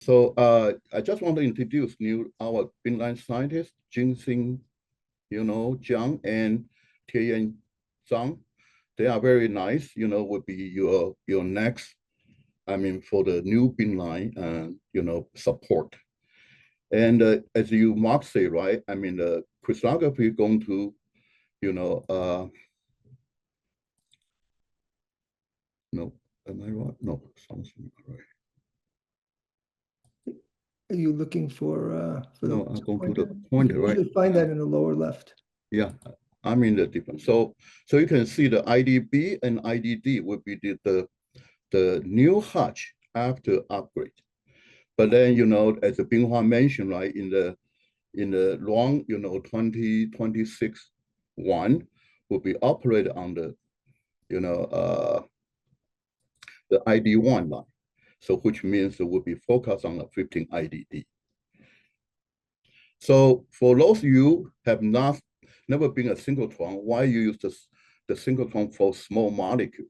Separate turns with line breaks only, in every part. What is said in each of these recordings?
So I just want to introduce our inline scientists, Jinxing, Jiang and Tian Zhang. They are very nice, would be your next, for the new binline, support. And as you Mark say, right, the crystallography going to, you know, uh, no, am I right? No, something right.
Are you looking for
No,
the
I'm going to
pointer?
the pointer,
You
right?
should find that in the lower left.
Yeah, I'm in the different. So you can see the IDB and IDD would be the new hatch after upgrade. But then, as Binghua mentioned, right, in the long, 2026 one will be operated on the ID1 line. So which means it will be focused on the 15 IDD. So for those of you have never been a synchrotron, why you use the synchrotron for small molecule?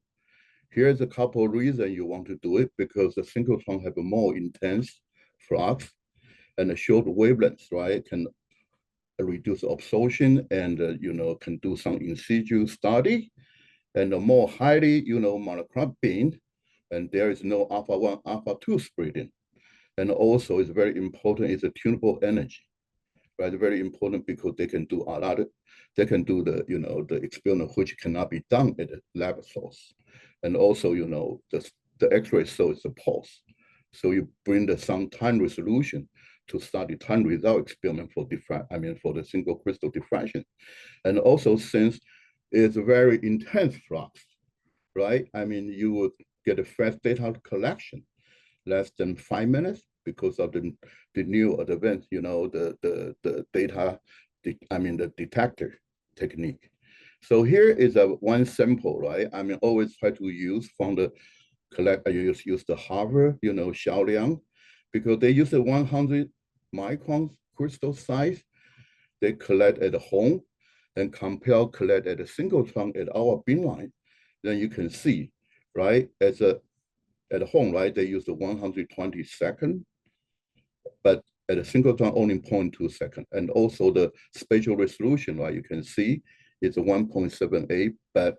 Here's a couple of reasons you want to do it, because the synchrotron have a more intense flux and a short wavelength, right? Can reduce absorption and, can do some in situ study. And the more highly, monochrome beam, and there is no alpha-1, alpha-2 spreading. And also it's very important, it's a tunable energy, right? Very important because they can do they can do the experiment which cannot be done at the lab source. And also, the X-ray source is a pulse. So you bring the some time resolution to study time result experiment for for the single crystal diffraction. And also since it's a very intense flux, right? You would get a fast data collection less than 5 minutes because of the new advance, the data, the detector technique. So here is a one sample, right? Always try to use from the I use the Harvard, Xiaoliang, because they use a 100 micron crystal size. They collect at home and compare collect at a synchrotron at our binline. Then you can see, right? At home, right? They use the 122nd, but at a synchrotron only 0.2 seconds. And also the spatial resolution, right? You can see it's a 1.78, but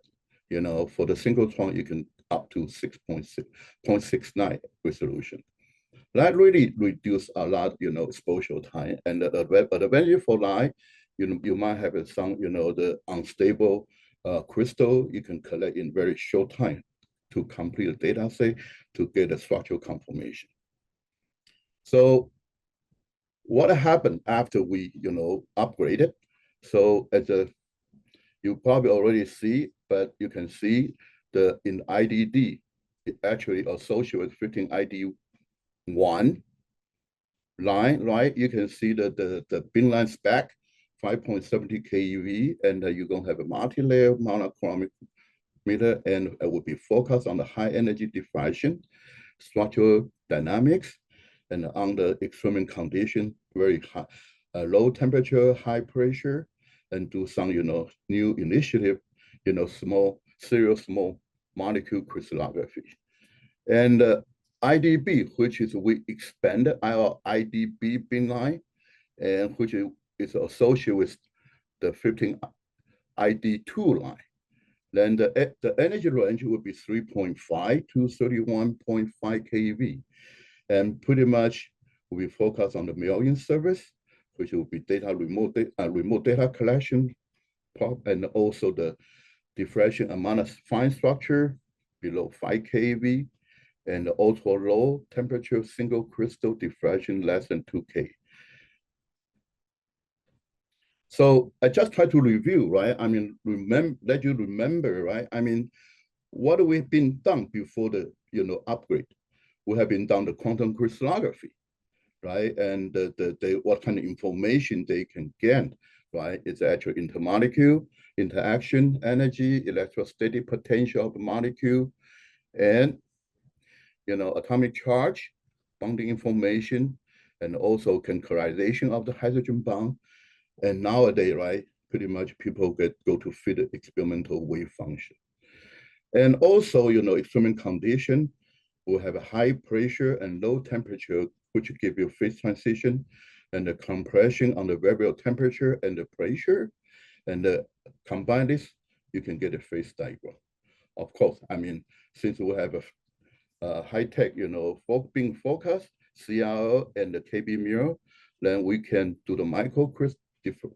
for the synchrotron, you can up to 6.69 resolution. That really reduce a lot, exposure time. And the advantage for light, you might have some, the unstable crystal you can collect in very short time to complete a data set to get a structural confirmation. So what happened after we, upgraded? So you probably already see, but you can see in IDD, it actually associated with 15 ID1 line, right? You can see the binline spec, 5.70 keV, and you're going to have a multi-layer monochromic meter, and it will be focused on the high energy diffraction, structural dynamics, and under extreme condition, very high, low temperature, high pressure, and do some, new initiative, small molecule crystallography. And IDB, which is we expanded our IDB binline, and which is associated with the 15 ID2 line. Then the energy range would be 3.5 to 31.5 keV. And pretty much we focus on the mail-in service, which will be remote data collection, and also the diffraction amount of fine structure below 5 keV, and the ultra low temperature single crystal diffraction less than 2K. So I just try to review, right? Let you remember, right? What we've been done before the upgrade. We have been done the quantum crystallography, right? And what kind of information they can get, right? It's actual intermolecule interaction energy, electrostatic potential of the molecule, and atomic charge, bonding information, and also characterization of the hydrogen bond. And nowadays, right, pretty much people go to fit the experimental wave function. And also, experiment condition will have a high pressure and low temperature which give you phase transition, and the compression on the variable temperature and the pressure, and combine this, you can get a phase diagram. Of course, I mean, since we have a high-tech, being focused, CRO and the KB mirror, then we can do the micro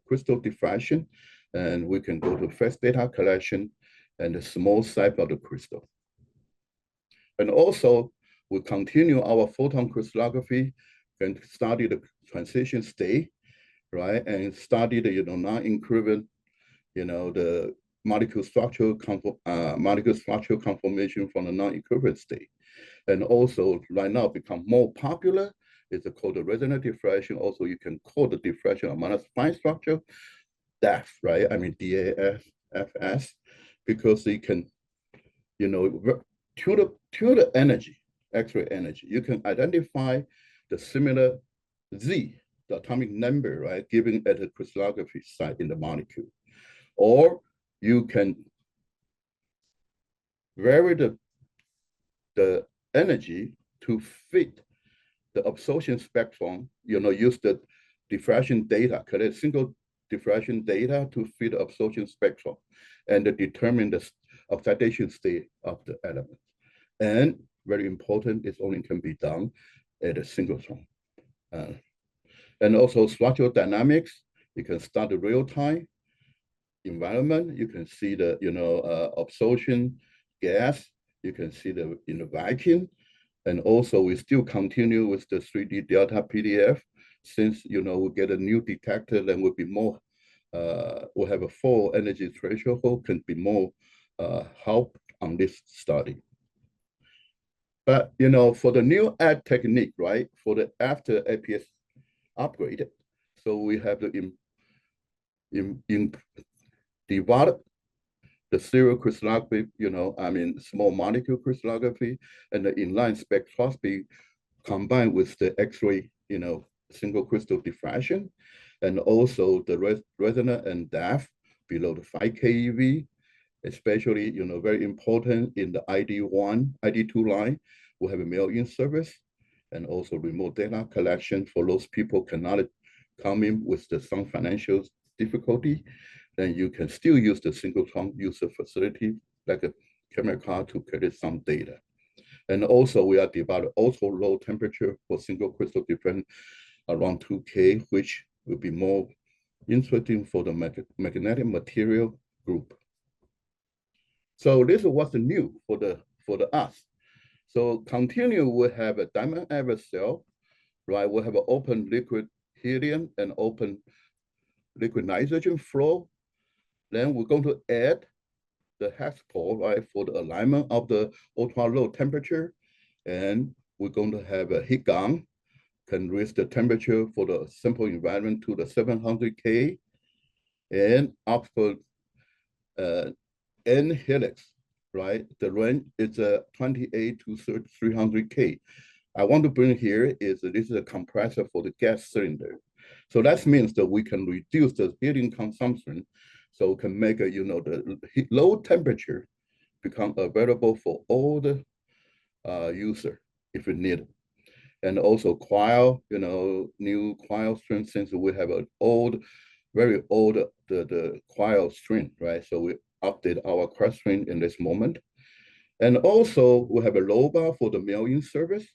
crystal diffraction, and we can go to fast data collection and the small size of the crystal. And also, we continue our photon crystallography and study the transition state, right? And study the non-equivalent, the molecule structural conformation from the non-equivalent state. And also right now become more popular. It's called the resonant diffraction. Also, you can call the diffraction of fine structure DAF, right? I mean DAFS, because you can, to the energy, X-ray energy, you can identify the similar Z, the atomic number, right, given at the crystallography site in the molecule. Or you can vary the energy to fit the absorption spectrum, use the diffraction data, collect single diffraction data to fit the absorption spectrum and determine the oxidation state of the element. And very important, it only can be done at a synchrotron. And also structural dynamics, you can start the real-time environment. You can see the absorption gas. You can see the in the vacuum, and also we still continue with the 3D delta PDF. Since we get a new detector, then will be more. We'll have a full energy threshold, can be more help on this study. But for the new add technique, right? For the after APS upgrade, so we have to develop the serial crystallography, small molecule crystallography, and the inline spectroscopy combined with the X-ray, single crystal diffraction, and also the resonant and DAF below the 5 keV, especially, very important in the ID1, ID2 line. We have a mail-in service and also remote data collection for those people cannot come in with some financial difficulty. Then you can still use the synchrotron user facility like a ChemMatCARS to collect some data. And also we are developing ultra low temperature for single crystal different around 2K, which will be more interesting for the magnetic material group. So this is what's new for the us. So continue, we have a diamond average cell, right? We have an open liquid helium and open liquid nitrogen flow. Then we're going to add the hex pole, right, for the alignment of the ultra low temperature. And we're going to have a heat gun, can raise the temperature for the simple environment to the 700 K. And after N helix, right, the range is 28 to 300 K. I want to bring here is this is a compressor for the gas cylinder. So that means that we can reduce the heating consumption. So we can make the low temperature become available for all the user if you need it. And also coil, new coil string, since we have an old, very old the coil string, right? So we update our coil string in this moment. And also we have a low bar for the mail-in service.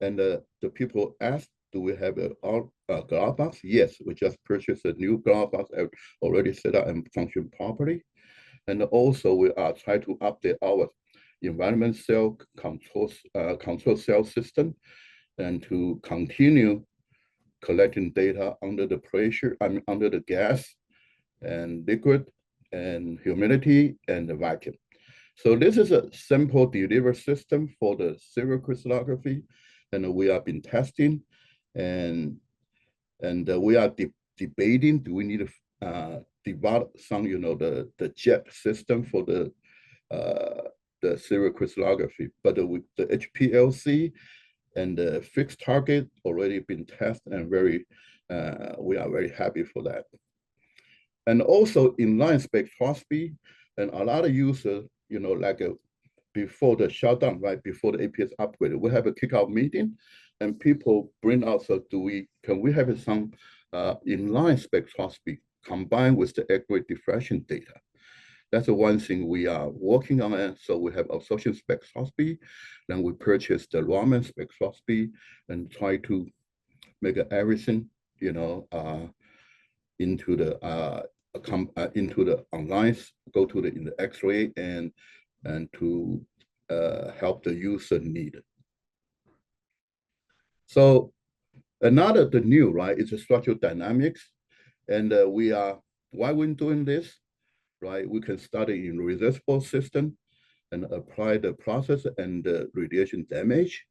And the people ask, do we have a glove box? Yes, we just purchased a new glove box already set up and function properly. And also we are trying to update our environment cell control cell system and to continue collecting data under the pressure, under the gas and liquid and humidity and the vacuum. So this is a simple delivery system for the serial crystallography, and we have been testing, and we are debating, do we need to develop some, the jet system for the serial crystallography, but with the HPLC and the fixed target already been tested and we are very happy for that. And also inline spectroscopy, and a lot of users, like before the shutdown, right, before the APS upgrade, we have a kickoff meeting. and people bring out, so can we have some inline spectroscopy combined with the X-ray diffraction data? That's the one thing we are working on it. So we have absorption spectroscopy, then we purchase the Raman spectroscopy and try to make everything, into the online, go to in the X-ray and to help the user need. So the new, right, is the structural dynamics. And why we're doing this, right? We can study in reversible system and apply the process and the radiation damage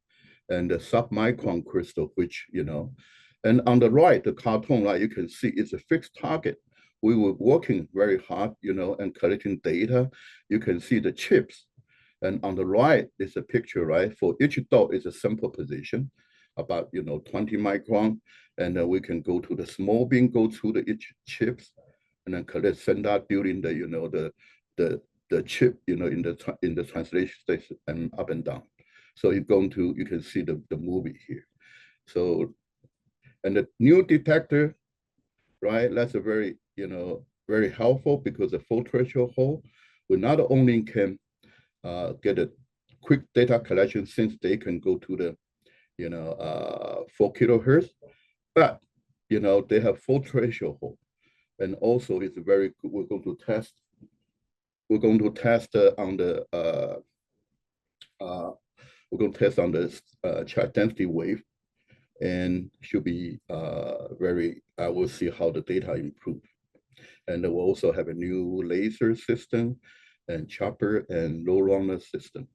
and the submicron crystal, which, and on the right, the cartoon, right, you can see it's a fixed target. We were working very hard, and collecting data. You can see the chips. And on the right is a picture, right? For each dot is a sample position, about 20 micron, and then we can go to the small bin, go through the each chips, and then collect send out during the the chip in the translation station and up and down. So you can see the movie here. So, and the new detector, right? That's a very very helpful, because the full threshold hole, we not only can get a quick data collection, since they can go to the 4 kilohertz, but they have full threshold hole, and also it's very good. We're going to test on the charge density wave, and should be we'll see how the data improve. And we'll also have a new laser system and chopper and low runner system.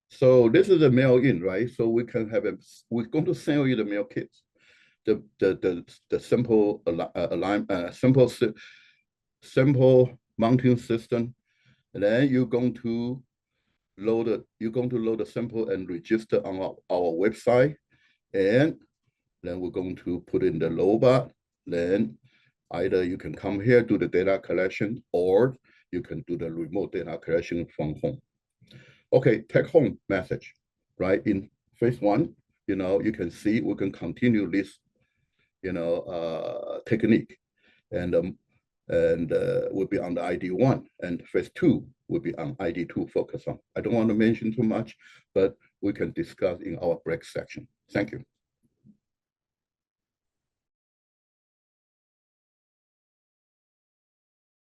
So this is a mail-in, right? So we're going to send you the mail kits, the simple simple mounting system, and then you're going to load the sample and register on our website, and then we're going to put in the robot. Then either you can come here, do the data collection, or you can do the remote data collection from home. Okay, take home message, right? In phase 1, you can see we can continue this, technique, and will be on the ID1, and phase 2 will be on ID2 focus on. I don't want to mention too much, but we can discuss in our break section. Thank you.